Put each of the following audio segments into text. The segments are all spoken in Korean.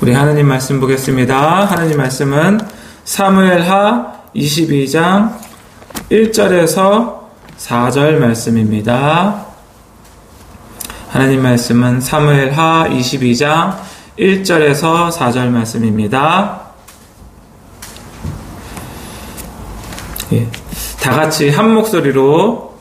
우리 하나님 말씀 보겠습니다. 하나님 말씀은 사무엘하 22장 1절에서 4절 말씀입니다. 하나님 말씀은 사무엘하 22장 1절에서 4절 말씀입니다. 다 같이 한 목소리로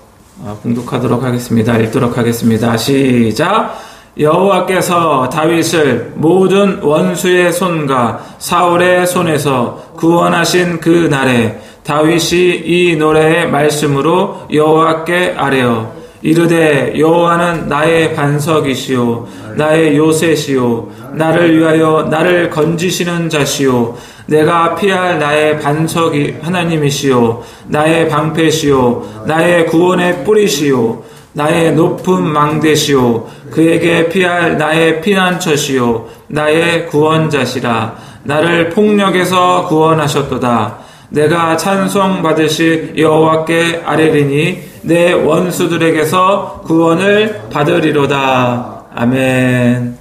봉독하도록 하겠습니다. 읽도록 하겠습니다. 시작! 여호와께서 다윗을 모든 원수의 손과 사울의 손에서 구원하신 그 날에 다윗이 이 노래의 말씀으로 여호와께 아뢰어 이르되 여호와는 나의 반석이시오 나의 요새시오 나를 위하여 나를 건지시는 자시오 내가 피할 나의 반석이 하나님이시오 나의 방패시오 나의 구원의 뿌리시오 나의 높은 망대시오 그에게 피할 나의 피난처시오 나의 구원자시라 나를 폭력에서 구원하셨도다 내가 찬송받으실 여호와께 아뢰리니 내 원수들에게서 구원을 받으리로다. 아멘.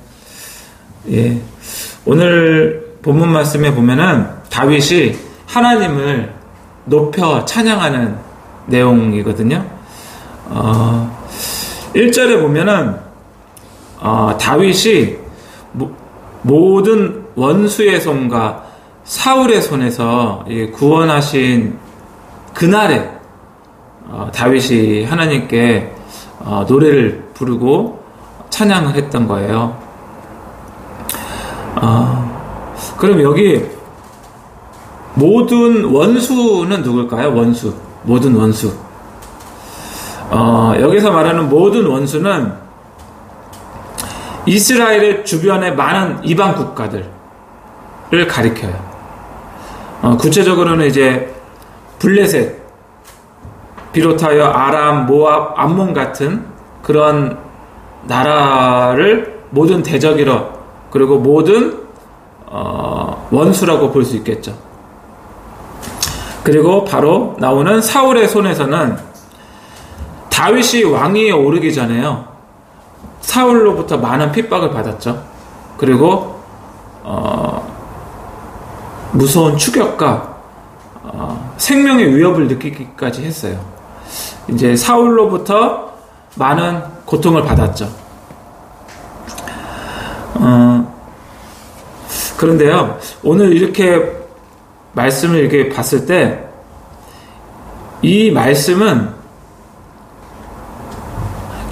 예. 오늘 본문 말씀에 보면은 다윗이 하나님을 높여 찬양하는 내용이거든요. 1절에 보면은 다윗이 모든 원수의 손과 사울의 손에서 구원하신 그날에 다윗이 하나님께 노래를 부르고 찬양을 했던 거예요. 그럼 여기 모든 원수는 누굴까요? 원수, 모든 원수. 여기서 말하는 모든 원수는 이스라엘의 주변의 많은 이방 국가들을 가리켜요. 구체적으로는 이제 블레셋 비롯하여 아람, 모압, 암몬 같은 그런 나라를 모든 대적이라 그리고 모든 원수라고 볼 수 있겠죠. 그리고 바로 나오는 사울의 손에서는 다윗이 왕위에 오르기 전에요. 사울로부터 많은 핍박을 받았죠. 그리고 무서운 추격과 생명의 위협을 느끼기까지 했어요. 이제 사울로부터 많은 고통을 받았죠. 그런데요, 오늘 이렇게 말씀을 이렇게 봤을 때, 이 말씀은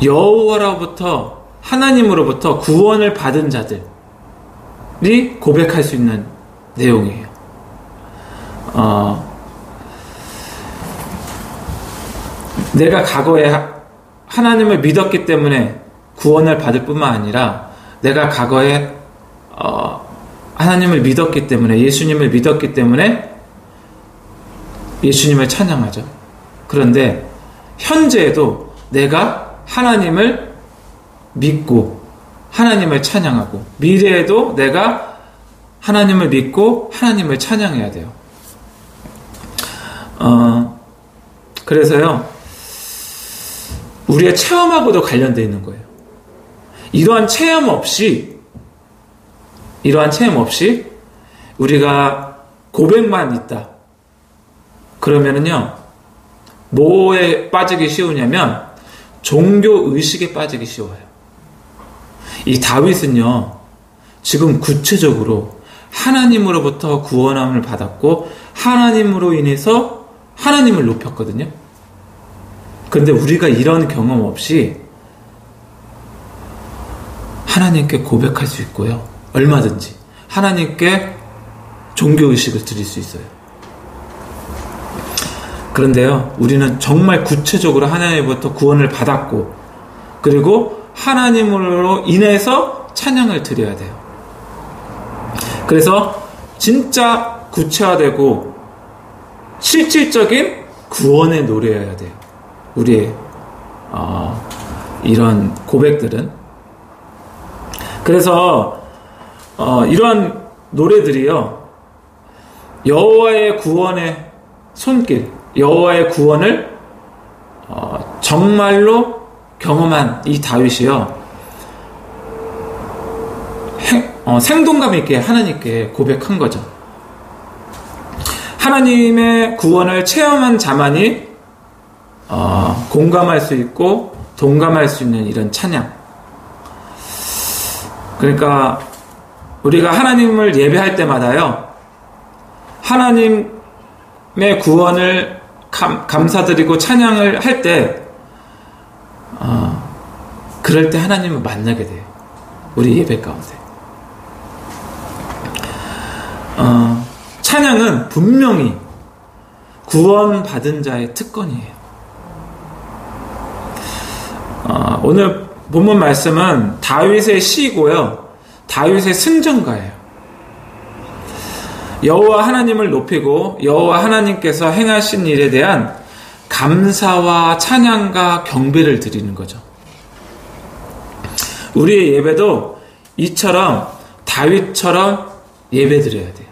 여호와로부터, 하나님으로부터 구원을 받은 자들이 고백할 수 있는 내용이에요. 내가 과거에 하나님을 믿었기 때문에 구원을 받을 뿐만 아니라 내가 과거에 하나님을 믿었기 때문에 예수님을 믿었기 때문에 예수님을 찬양하죠. 그런데 현재에도 내가 하나님을 믿고 하나님을 찬양하고 미래에도 내가 하나님을 믿고 하나님을 찬양해야 돼요. 그래서요, 우리의 체험하고도 관련되어 있는 거예요. 이러한 체험 없이 우리가 고백만 있다. 그러면은요, 뭐에 빠지기 쉬우냐면 종교 의식에 빠지기 쉬워요. 이 다윗은요, 지금 구체적으로 하나님으로부터 구원함을 받았고 하나님으로 인해서 하나님을 높였거든요. 그런데 우리가 이런 경험 없이 하나님께 고백할 수 있고요. 얼마든지 하나님께 종교의식을 드릴 수 있어요. 그런데요, 우리는 정말 구체적으로 하나님부터 구원을 받았고 그리고 하나님으로 인해서 찬양을 드려야 돼요. 그래서 진짜 구체화되고 실질적인 구원의 노래여야 돼요. 우리의 이런 고백들은. 그래서 이러한 노래들이요, 여호와의 구원의 손길, 여호와의 구원을 정말로 경험한 이 다윗이요, 생동감 있게 하나님께 고백한 거죠. 하나님의 구원을 체험한 자만이 공감할 수 있고 동감할 수 있는 이런 찬양. 그러니까 우리가 하나님을 예배할 때마다요, 하나님의 구원을 감사드리고 찬양을 할 때, 그럴 때 하나님을 만나게 돼요. 우리 예배 가운데. 찬양은 분명히 구원받은 자의 특권이에요. 오늘 본문 말씀은 다윗의 시고요, 다윗의 승전가예요. 여호와 하나님을 높이고 여호와 하나님께서 행하신 일에 대한 감사와 찬양과 경배를 드리는 거죠. 우리의 예배도 이처럼 다윗처럼 예배 드려야 돼요.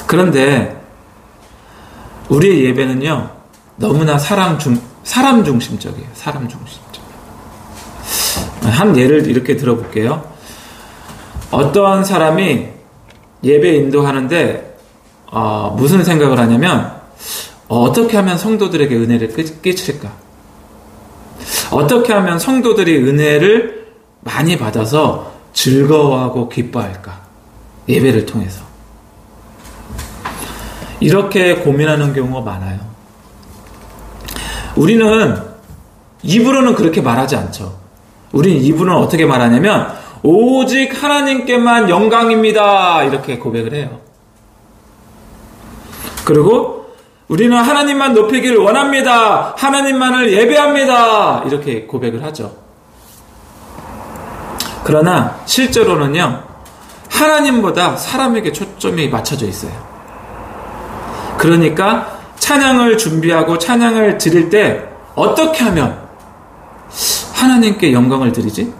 그런데 우리의 예배는요, 너무나 사람 중심적이에요. 사람 중심적. 한 예를 이렇게 들어볼게요. 어떤 사람이 예배 인도하는데 무슨 생각을 하냐면, 어떻게 하면 성도들에게 은혜를 끼칠까? 어떻게 하면 성도들이 은혜를 많이 받아서 즐거워하고 기뻐할까? 예배를 통해서. 이렇게 고민하는 경우가 많아요. 우리는 입으로는 그렇게 말하지 않죠. 우리는 입으로는 어떻게 말하냐면, 오직 하나님께만 영광입니다, 이렇게 고백을 해요. 그리고 우리는 하나님만 높이기를 원합니다, 하나님만을 예배합니다, 이렇게 고백을 하죠. 그러나 실제로는요, 하나님보다 사람에게 초점이 맞춰져 있어요. 그러니까 찬양을 준비하고 찬양을 드릴 때 어떻게 하면 하나님께 영광을 드리지?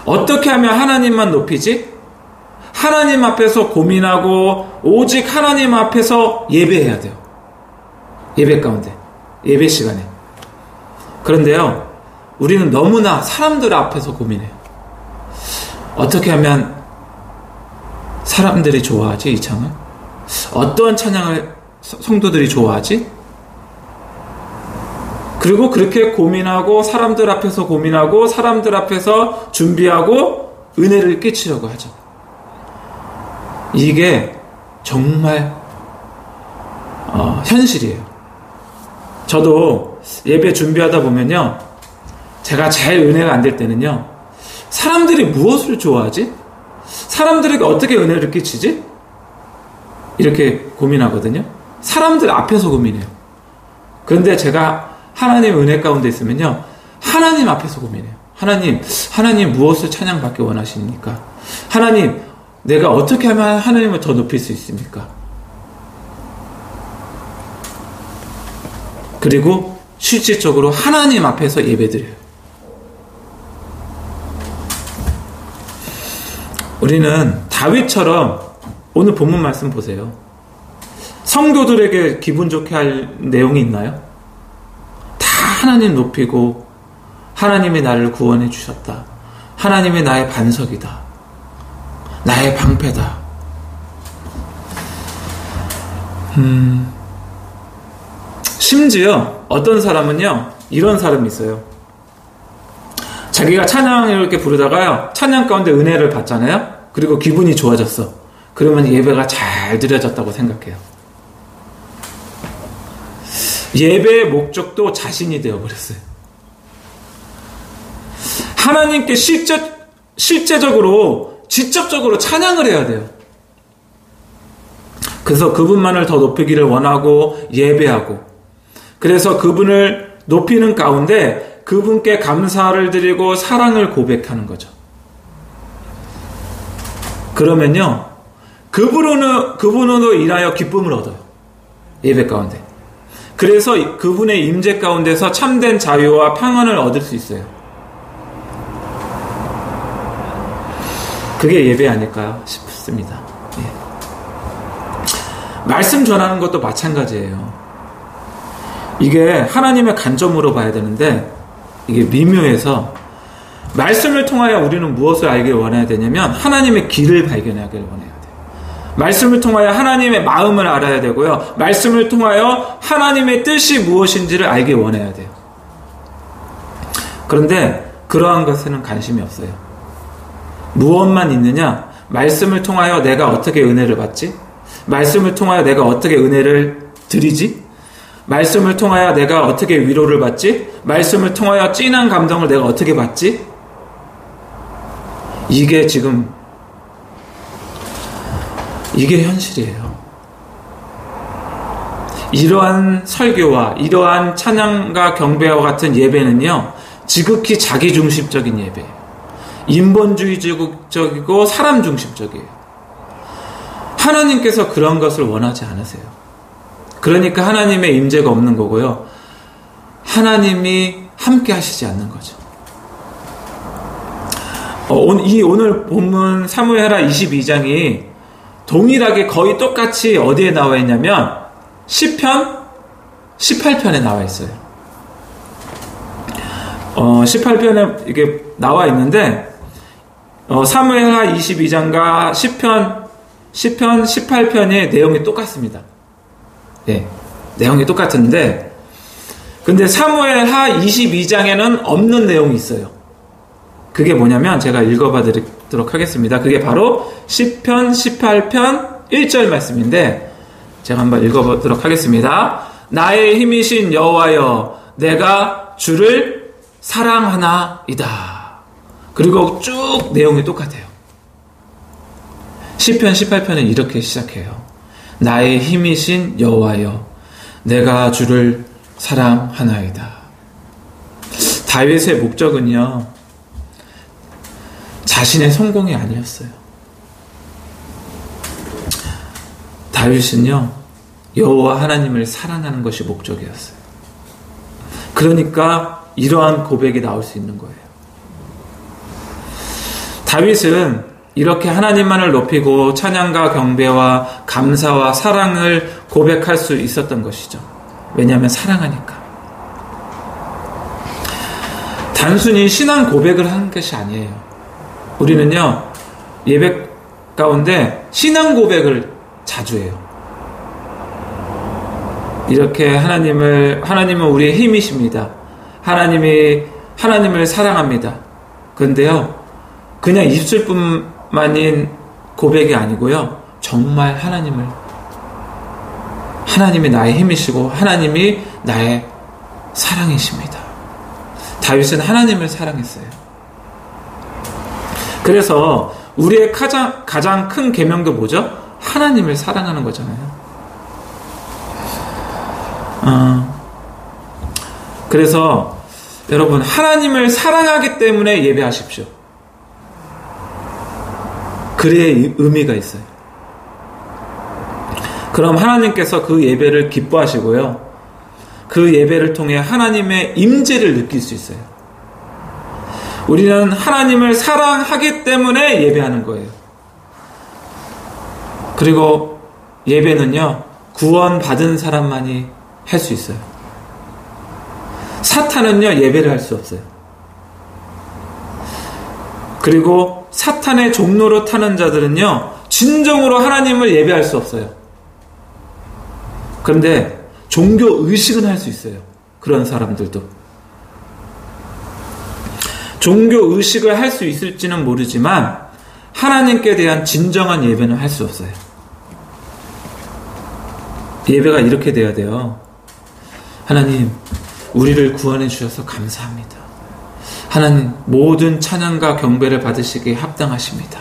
어떻게 하면 하나님만 높이지? 하나님 앞에서 고민하고 오직 하나님 앞에서 예배해야 돼요. 예배 가운데, 예배 시간에. 그런데요, 우리는 너무나 사람들 앞에서 고민해요. 어떻게 하면 사람들이 좋아하지, 이 찬양을? 어떠한 찬양을 성도들이 좋아하지? 그리고 그렇게 고민하고 사람들 앞에서 고민하고 사람들 앞에서 준비하고 은혜를 끼치려고 하죠. 이게 정말 현실이에요. 저도 예배 준비하다 보면요, 제가 제일 은혜가 안 될 때는요, 사람들이 무엇을 좋아하지? 사람들에게 어떻게 은혜를 끼치지? 이렇게 고민하거든요. 사람들 앞에서 고민해요. 그런데 제가 하나님 은혜 가운데 있으면요, 하나님 앞에서 고민해요. 하나님 무엇을 찬양받기 원하십니까? 하나님, 내가 어떻게 하면 하나님을 더 높일 수 있습니까? 그리고 실질적으로 하나님 앞에서 예배드려요. 우리는 다윗처럼, 오늘 본문 말씀 보세요. 성도들에게 기분 좋게 할 내용이 있나요? 다 하나님 높이고, 하나님이 나를 구원해 주셨다, 하나님이 나의 반석이다, 나의 방패다. 심지어 어떤 사람은요, 이런 사람이 있어요. 자기가 찬양을 이렇게 부르다가요, 찬양 가운데 은혜를 받잖아요. 그리고 기분이 좋아졌어. 그러면 예배가 잘 드려졌다고 생각해요. 예배의 목적도 자신이 되어버렸어요. 하나님께 실제적으로, 직접적으로 찬양을 해야 돼요. 그래서 그분만을 더 높이기를 원하고 예배하고, 그래서 그분을 높이는 가운데 그분께 감사를 드리고 사랑을 고백하는 거죠. 그러면요, 그분으로 인하여 기쁨을 얻어요. 예배 가운데. 그래서 그분의 임재 가운데서 참된 자유와 평안을 얻을 수 있어요. 그게 예배 아닐까 싶습니다. 예. 말씀 전하는 것도 마찬가지예요. 이게 하나님의 관점으로 봐야 되는데, 이게 미묘해서 말씀을 통하여 우리는 무엇을 알길 원해야 되냐면 하나님의 길을 발견하길 원해야 돼요. 말씀을 통하여 하나님의 마음을 알아야 되고요. 말씀을 통하여 하나님의 뜻이 무엇인지를 알길 원해야 돼요. 그런데 그러한 것에는 관심이 없어요. 무엇만 있느냐? 말씀을 통하여 내가 어떻게 은혜를 받지? 말씀을 통하여 내가 어떻게 은혜를 드리지? 말씀을 통하여 내가 어떻게 위로를 받지? 말씀을 통하여 찐한 감동을 내가 어떻게 받지? 이게 현실이에요. 이러한 설교와 이러한 찬양과 경배와 같은 예배는요, 지극히 자기중심적인 예배예요. 인본주의적이고 사람중심적이에요. 하나님께서 그런 것을 원하지 않으세요. 그러니까 하나님의 임재가 없는 거고요. 하나님이 함께 하시지 않는 거죠. 오늘 본문 사무엘하 22장이 동일하게 거의 똑같이 어디에 나와 있냐면 시편 18편에 나와 있어요. 18편에 이게 나와 있는데 사무엘하 22장과 시편 18편의 내용이 똑같습니다. 네, 내용이 똑같은데 근데 사무엘하 22장에는 없는 내용이 있어요. 그게 뭐냐면 제가 읽어봐 드리도록 하겠습니다. 그게 바로 시편 18편 1절 말씀인데 제가 한번 읽어보도록 하겠습니다. 나의 힘이신 여호와여 내가 주를 사랑하나이다. 그리고 쭉 내용이 똑같아요. 시편 18편은 이렇게 시작해요. 나의 힘이신 여호와여 내가 주를 사랑하나이다. 다윗의 목적은요 자신의 성공이 아니었어요. 다윗은요 여호와 하나님을 사랑하는 것이 목적이었어요. 그러니까 이러한 고백이 나올 수 있는 거예요. 다윗은 이렇게 하나님만을 높이고 찬양과 경배와 감사와 사랑을 고백할 수 있었던 것이죠. 왜냐하면 사랑하니까. 단순히 신앙 고백을 하는 것이 아니에요. 우리는요 예배 가운데 신앙 고백을 자주 해요. 이렇게 하나님은 우리의 힘이십니다. 하나님을 사랑합니다. 그런데요 그냥 입술뿐만인 고백이 아니고요 정말 하나님이 나의 힘이시고 하나님이 나의 사랑이십니다. 다윗은 하나님을 사랑했어요. 그래서 우리의 가장 큰 계명도 뭐죠? 하나님을 사랑하는 거잖아요. 그래서 여러분 하나님을 사랑하기 때문에 예배하십시오. 그래야 의미가 있어요. 그럼 하나님께서 그 예배를 기뻐하시고요. 그 예배를 통해 하나님의 임재를 느낄 수 있어요. 우리는 하나님을 사랑하기 때문에 예배하는 거예요. 그리고 예배는요 구원받은 사람만이 할 수 있어요. 사탄은요 예배를 할 수 없어요. 그리고 사탄의 종로로 타는 자들은요 진정으로 하나님을 예배할 수 없어요. 그런데 종교 의식은 할 수 있어요. 그런 사람들도 종교 의식을 할 수 있을지는 모르지만 하나님께 대한 진정한 예배는 할 수 없어요. 예배가 이렇게 돼야 돼요. 하나님, 우리를 구원해 주셔서 감사합니다. 하나님, 모든 찬양과 경배를 받으시기에 합당하십니다.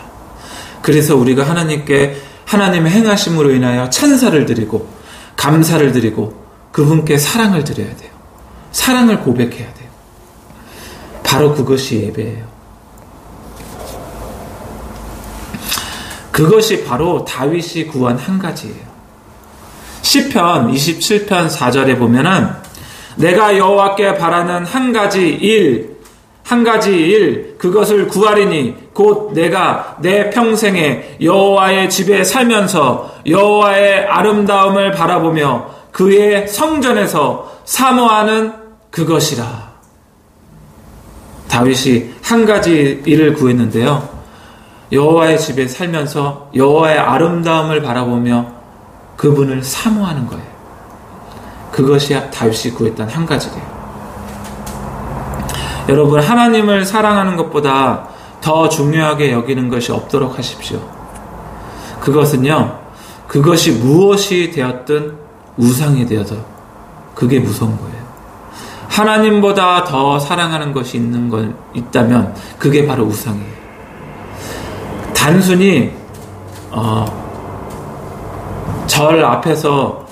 그래서 우리가 하나님께 하나님의 행하심으로 인하여 찬사를 드리고 감사를 드리고 그분께 사랑을 드려야 돼요. 사랑을 고백해야 돼요. 바로 그것이 예배예요. 그것이 바로 다윗이 구한 한 가지예요. 시편 27편 4절에 보면은 내가 여호와께 바라는 한 가지 일 그것을 구하리니 곧 내가 내 평생에 여호와의 집에 살면서 여호와의 아름다움을 바라보며 그의 성전에서 사모하는 그것이라. 다윗이 한 가지 일을 구했는데요. 여호와의 집에 살면서 여호와의 아름다움을 바라보며 그분을 사모하는 거예요. 그것이 다윗이 구했던 한 가지 일이에요. 여러분, 하나님을 사랑하는 것보다 더 중요하게 여기는 것이 없도록 하십시오. 그것은요, 그것이 무엇이 되었든 우상이 되어도 그게 무서운 거예요. 하나님보다 더 사랑하는 것이 있다면 그게 바로 우상이에요. 단순히 절 앞에서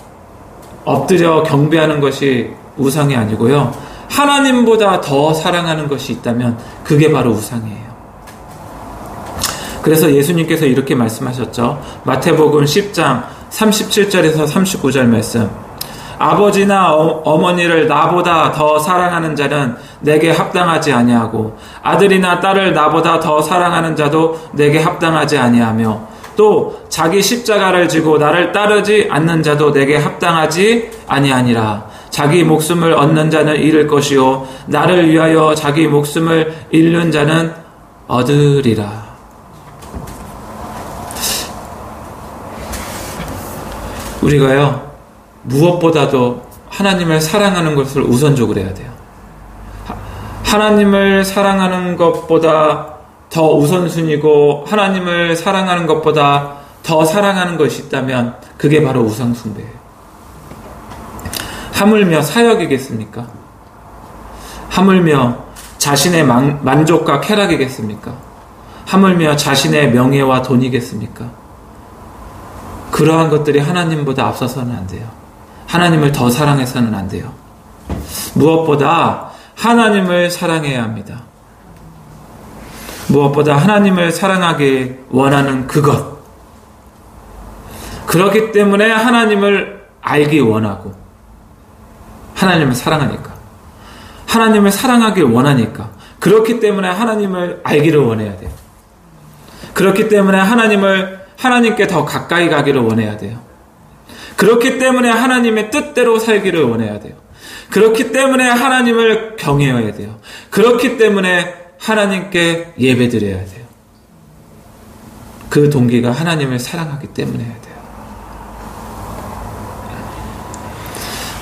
엎드려 경배하는 것이 우상이 아니고요. 하나님보다 더 사랑하는 것이 있다면 그게 바로 우상이에요. 그래서 예수님께서 이렇게 말씀하셨죠. 마태복음 10장 37절에서 39절 말씀. 아버지나 어머니를 나보다 더 사랑하는 자는 내게 합당하지 아니하고 아들이나 딸을 나보다 더 사랑하는 자도 내게 합당하지 아니하며 또 자기 십자가를 지고 나를 따르지 않는 자도 내게 합당하지 아니하니라. 자기 목숨을 얻는 자는 잃을 것이요 나를 위하여 자기 목숨을 잃는 자는 얻으리라. 우리가요, 무엇보다도 하나님을 사랑하는 것을 우선적으로 해야 돼요. 하나님을 사랑하는 것보다 더 우선순위고 하나님을 사랑하는 것보다 더 사랑하는 것이 있다면 그게 바로 우상숭배예요. 하물며 사역이겠습니까? 하물며 자신의 만족과 쾌락이겠습니까? 하물며 자신의 명예와 돈이겠습니까? 그러한 것들이 하나님보다 앞서서는 안 돼요. 하나님을 더 사랑해서는 안 돼요. 무엇보다 하나님을 사랑해야 합니다. 무엇보다 하나님을 사랑하기 원하는 그것. 그렇기 때문에 하나님을 알기 원하고 하나님을 사랑하니까. 하나님을 사랑하길 원하니까. 그렇기 때문에 하나님을 알기를 원해야 돼요. 그렇기 때문에 하나님께 더 가까이 가기를 원해야 돼요. 그렇기 때문에 하나님의 뜻대로 살기를 원해야 돼요. 그렇기 때문에 하나님을 경외해야 돼요. 그렇기 때문에 하나님께 예배드려야 돼요. 그 동기가 하나님을 사랑하기 때문에 해야 돼요.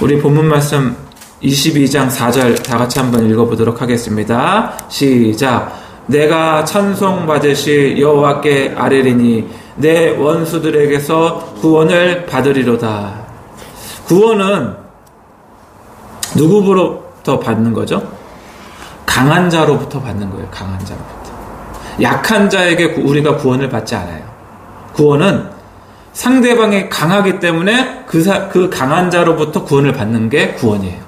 우리 본문 말씀 22장 4절 다 같이 한번 읽어보도록 하겠습니다. 시작. 내가 찬송받으시 여호와께 아뢰리니 내 원수들에게서 구원을 받으리로다. 구원은 누구로부터 받는 거죠? 강한 자로부터 받는 거예요. 강한 자로부터. 약한 자에게 우리가 구원을 받지 않아요. 구원은 상대방이 강하기 때문에 그 강한 자로부터 구원을 받는 게 구원이에요.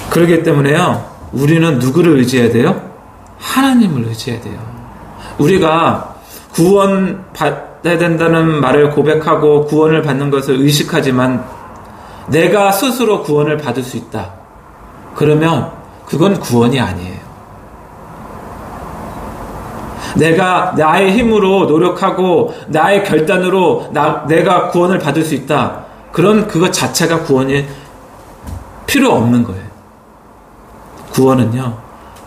그렇기 때문에요, 우리는 누구를 의지해야 돼요? 하나님을 의지해야 돼요. 우리가 구원 받아야 된다는 말을 고백하고 구원을 받는 것을 의식하지만 내가 스스로 구원을 받을 수 있다. 그러면 그건 구원이 아니에요. 내가 나의 힘으로 노력하고 나의 결단으로 내가 구원을 받을 수 있다. 그런 그것 자체가 구원이 필요 없는 거예요. 구원은요,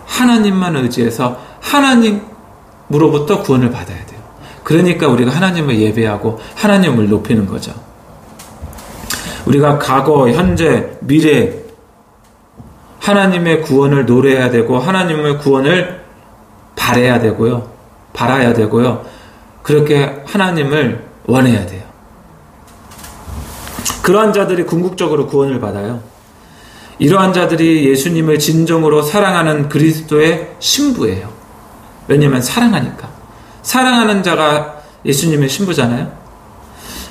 하나님만 의지해서 하나님으로부터 구원을 받아야 돼요. 그러니까 우리가 하나님을 예배하고 하나님을 높이는 거죠. 우리가 과거, 현재, 미래 하나님의 구원을 노래해야 되고 하나님의 구원을 바라야 되고요. 그렇게 하나님을 원해야 돼요. 그러한 자들이 궁극적으로 구원을 받아요. 이러한 자들이 예수님을 진정으로 사랑하는 그리스도의 신부예요. 왜냐하면 사랑하니까. 사랑하는 자가 예수님의 신부잖아요.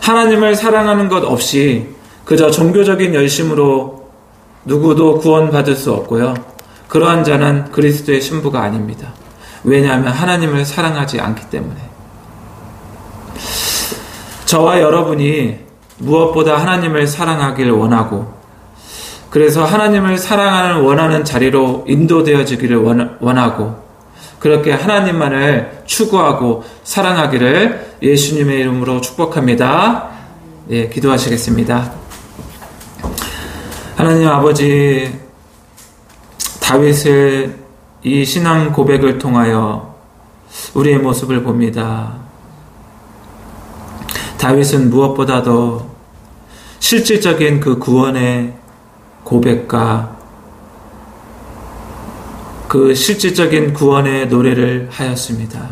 하나님을 사랑하는 것 없이 그저 종교적인 열심으로 누구도 구원받을 수 없고요. 그러한 자는 그리스도의 신부가 아닙니다. 왜냐하면 하나님을 사랑하지 않기 때문에. 저와 여러분이 무엇보다 하나님을 사랑하길 원하고, 그래서 하나님을 사랑하는 원하는 자리로 인도되어지기를 원하고, 그렇게 하나님만을 추구하고 사랑하기를 예수님의 이름으로 축복합니다. 예, 기도하시겠습니다. 하나님 아버지, 다윗의 이 신앙 고백을 통하여 우리의 모습을 봅니다. 다윗은 무엇보다도 실질적인 그 구원의 고백과 그 실질적인 구원의 노래를 하였습니다.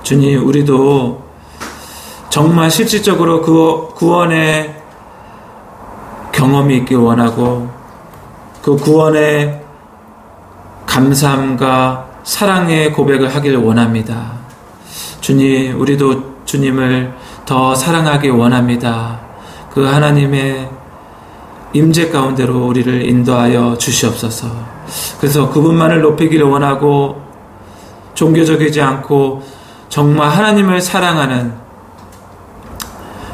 주님, 우리도 정말 실질적으로 그 구원의 경험이 있길 원하고 그 구원의 감사함과 사랑의 고백을 하길 원합니다. 주님, 우리도 주님을 더 사랑하기 원합니다. 그 하나님의 임재 가운데로 우리를 인도하여 주시옵소서. 그래서 그분만을 높이기를 원하고 종교적이지 않고 정말 하나님을 사랑하는,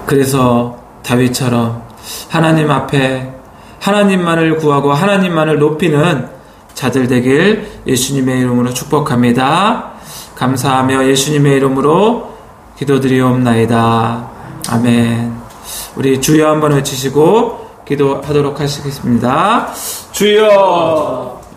그래서 다윗처럼 하나님 앞에 하나님만을 구하고 하나님만을 높이는 자들 되길 예수님의 이름으로 축복합니다. 감사하며 예수님의 이름으로 기도드리옵나이다. 아멘. 우리 주여 한번 외치시고 기도하도록 하시겠습니다. 주여.